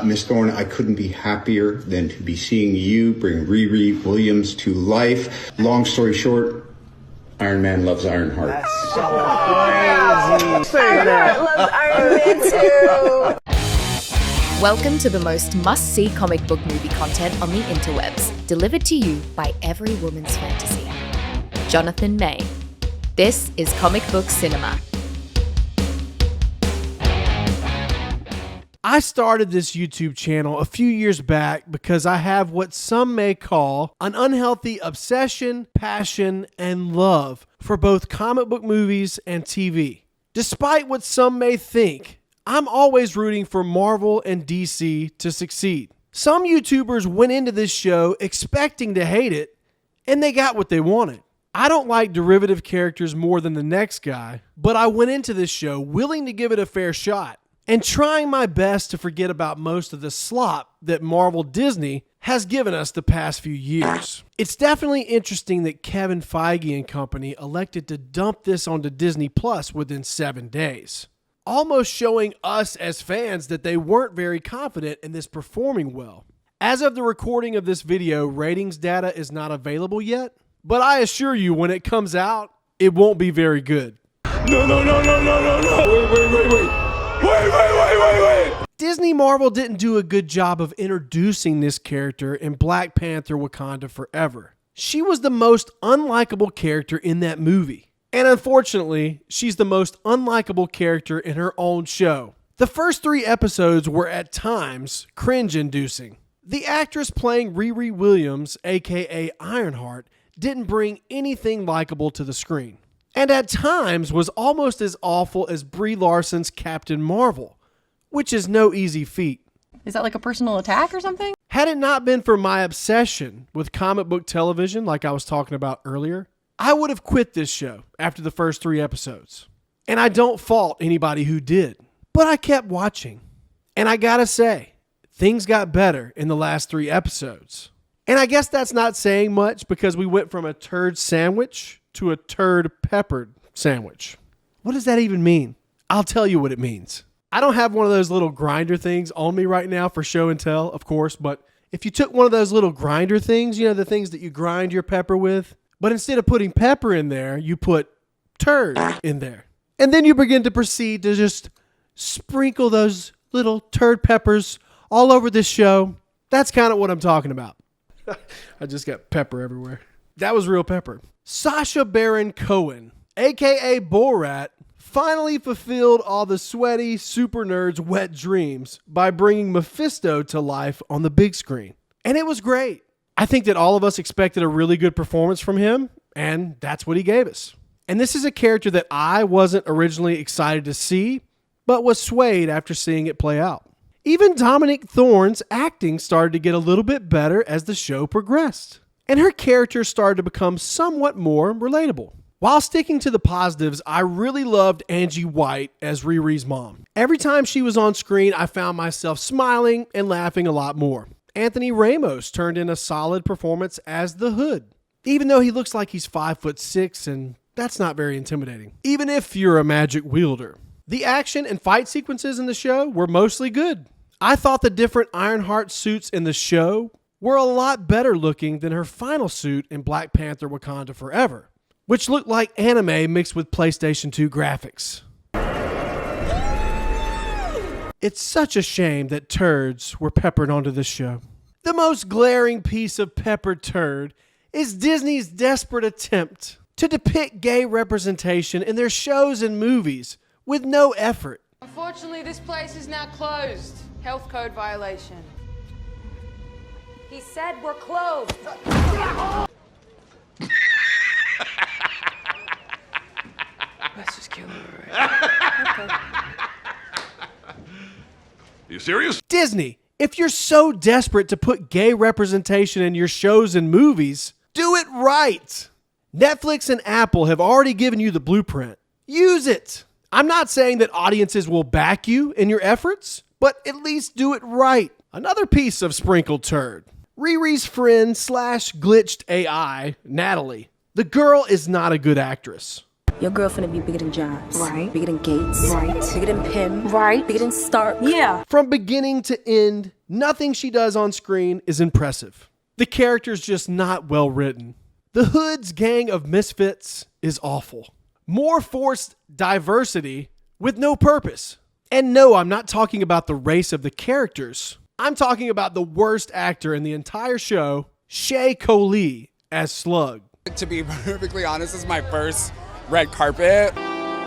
Miss Thorne, I couldn't be happier than to be seeing you bring Riri Williams to life. Long story short, Iron Man loves IronHeart. That's so crazy. IronHeart loves Iron Man too. Welcome to the most must-see comic book movie content on the interwebs, delivered to you by every woman's fantasy. Jonathan May. This is Comic Book Cinema. I started this YouTube channel a few years back because I have what some may call an unhealthy obsession, passion, and love for both comic book movies and TV. Despite what some may think, I'm always rooting for Marvel and DC to succeed. Some YouTubers went into this show expecting to hate it, and they got what they wanted. I don't like derivative characters more than the next guy, but I went into this show willing to give it a fair shot and trying my best to forget about most of the slop that Marvel Disney has given us the past few years. It's definitely interesting that Kevin Feige and company elected to dump this onto Disney Plus within 7 days, almost showing us as fans that they weren't very confident in this performing well. As of the recording of this video, ratings data is not available yet, but I assure you when it comes out, it won't be very good. No. Wait. Disney Marvel didn't do a good job of introducing this character in Black Panther: Wakanda Forever. She was the most unlikable character in that movie. And unfortunately, she's the most unlikable character in her own show. The first 3 episodes were at times cringe-inducing. The actress playing Riri Williams, aka IronHeart, didn't bring anything likable to the screen. And at times was almost as awful as Brie Larson's Captain Marvel, which is no easy feat. Is that like a personal attack or something? Had it not been for my obsession with comic book television, like I was talking about earlier, I would have quit this show after the first 3 episodes. And I don't fault anybody who did, but I kept watching. And I gotta say, things got better in the last 3 episodes. And I guess that's not saying much because we went from a turd sandwich to a turd peppered sandwich. What does that even mean? I'll tell you what it means. I don't have one of those little grinder things on me right now for show and tell, of course, but if you took one of those little grinder things, you know, the things that you grind your pepper with, but instead of putting pepper in there, you put turd in there. And then you begin to proceed to just sprinkle those little turd peppers all over this show. That's kind of what I'm talking about. I just got pepper everywhere. That was real pepper. Sacha Baron Cohen, aka Borat, finally fulfilled all the sweaty super nerds' wet dreams by bringing Mephisto to life on the big screen. And it was great. I think that all of us expected a really good performance from him, and that's what he gave us. And this is a character that I wasn't originally excited to see, but was swayed after seeing it play out. Even Dominique Thorne's acting started to get a little bit better as the show progressed, and her character started to become somewhat more relatable. While sticking to the positives, I really loved Angie White as Riri's mom. Every time she was on screen, I found myself smiling and laughing a lot more. Anthony Ramos turned in a solid performance as the Hood, even though he looks like he's 5'6", and that's not very intimidating, even if you're a magic wielder. The action and fight sequences in the show were mostly good. I thought the different IronHeart suits in the show were a lot better looking than her final suit in Black Panther: Wakanda Forever, which looked like anime mixed with PlayStation 2 graphics. It's such a shame that turds were peppered onto this show. The most glaring piece of peppered turd is Disney's desperate attempt to depict gay representation in their shows and movies with no effort. Unfortunately, this place is now closed. Health code violation. He said we're closed. Let's just kill her, right? Okay. You serious? Disney, if you're so desperate to put gay representation in your shows and movies, do it right. Netflix and Apple have already given you the blueprint. Use it. I'm not saying that audiences will back you in your efforts, but at least do it right. Another piece of sprinkled turd. Riri's friend / glitched AI, Natalie. The girl is not a good actress. Your girl finna be bigger than Jobs. Right. Bigger than Gates. Right. Bigger than Pym. Right. Bigger than Stark. Yeah. From beginning to end, nothing she does on screen is impressive. The character's just not well written. The Hood's gang of misfits is awful. More forced diversity with no purpose. And no, I'm not talking about the race of the characters. I'm talking about the worst actor in the entire show, Shea Coley, as Slug. To be perfectly honest, this is my first red carpet.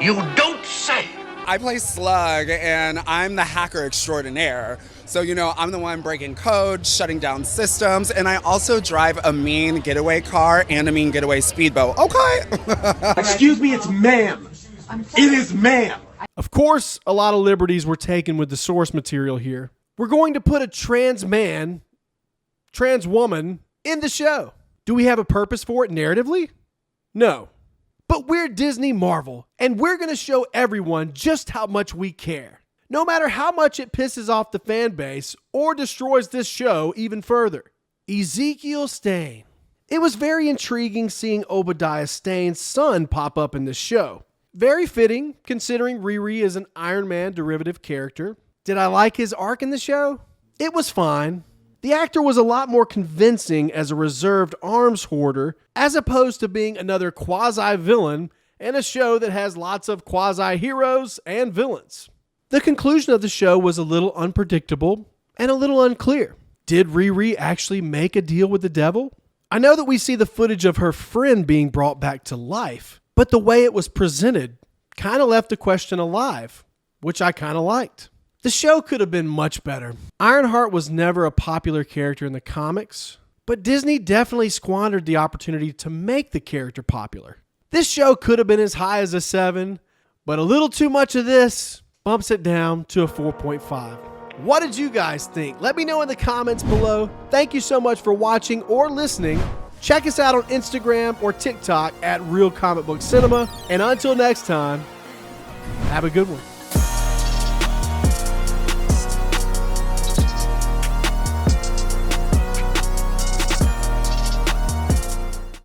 You don't say. I play Slug, and I'm the hacker extraordinaire. So, I'm the one breaking code, shutting down systems, and I also drive a mean getaway car and a mean getaway speedboat. Okay. Excuse me, it's ma'am. It is ma'am. Of course, a lot of liberties were taken with the source material here. We're going to put a trans man, trans woman in the show. Do we have a purpose for it narratively? No. But we're Disney Marvel, and we're going to show everyone just how much we care. No matter how much it pisses off the fan base or destroys this show even further. Ezekiel Stane. It was very intriguing seeing Obadiah Stane's son pop up in this show. Very fitting, considering Riri is an Iron Man derivative character. Did I like his arc in the show? It was fine. The actor was a lot more convincing as a reserved arms hoarder, as opposed to being another quasi-villain in a show that has lots of quasi-heroes and villains. The conclusion of the show was a little unpredictable and a little unclear. Did Riri actually make a deal with the devil? I know that we see the footage of her friend being brought back to life, but the way it was presented kind of left the question alive, which I kind of liked. The show could have been much better. IronHeart was never a popular character in the comics, but Disney definitely squandered the opportunity to make the character popular. This show could have been as high as a 7, but a little too much of this bumps it down to a 4.5. What did you guys think? Let me know in the comments below. Thank you so much for watching or listening. Check us out on Instagram or TikTok at Real Comic Book Cinema. And until next time, have a good one.